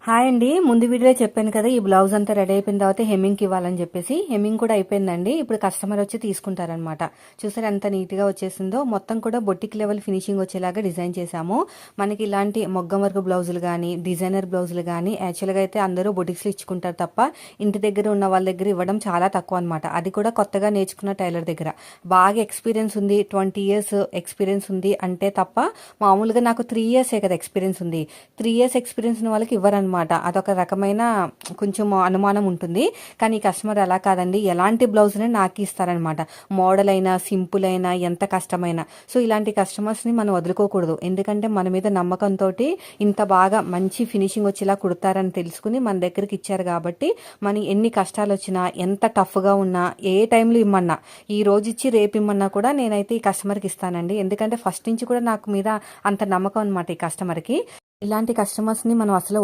Hi అండి. ముందు వీడియోలో చెప్పాను కదా, ఈ బ్లౌజ్ అంతా రెడీ అయిపోయిన తర్వాత హెమ్మింగ్కి ఇవ్వాలని చెప్పేసి. హెమ్మింగ్ కూడా అయిపోయిందండి. ఇప్పుడు కస్టమర్ వచ్చి తీసుకుంటారనమాట. చూసారు ఎంత నీట్గా వచ్చేసిందో. మొత్తం కూడా బొటిక్ లెవెల్ ఫినిషింగ్ వచ్చేలాగా డిజైన్ చేశాము. మనకి ఇలాంటి మొగ్గం వర్క్ బ్లౌజులు కానీ, డిజైనర్ బ్లౌజులు కానీ యాక్చువల్గా అయితే అందరూ బొటిక్స్లో ఇచ్చుకుంటారు తప్ప ఇంటి దగ్గర ఉన్న వాళ్ళ దగ్గర ఇవ్వడం చాలా తక్కువ అనమాట. అది కూడా కొత్తగా నేర్చుకున్న టైలర్ దగ్గర. బాగా ఎక్స్పీరియన్స్ ఉంది, 20 years ఎక్స్పీరియన్స్ ఉంది అంటే తప్ప, మామూలుగా నాకు 3 years కదా ఎక్స్పీరియన్స్ ఉంది. 3 years ఎక్స్పీరియన్స్ ఉన్న వాళ్ళకి ఇవ్వరనమాట. అదొక రకమైన కొంచెం అనుమానం ఉంటుంది. కానీ కస్టమర్ అలా కాదండి, ఎలాంటి బ్లౌజ్ని నాకు ఇస్తారనమాట. మోడల్ అయినా, సింపుల్ అయినా, ఎంత కష్టమైనా. సో ఇలాంటి కస్టమర్స్ని మనం వదులుకోకూడదు. ఎందుకంటే మన మీద నమ్మకంతో ఇంత బాగా మంచి ఫినిషింగ్ వచ్చేలా కుడతారని తెలుసుకుని మన దగ్గరికి ఇచ్చారు కాబట్టి, మనం ఎన్ని కష్టాలు వచ్చినా, ఎంత టఫ్గా ఉన్నా, ఏ టైంలో ఇమ్మన్నా, ఈ రోజు ఇచ్చి రేపు ఇమ్మన్నా కూడా నేనైతే ఈ కస్టమర్కి ఇస్తానండి. ఎందుకంటే ఫస్ట్ నుంచి కూడా నాకు మీద అంత నమ్మకం అనమాట ఈ కస్టమర్కి. ఇలాంటి కస్టమర్స్ని మనం అసలు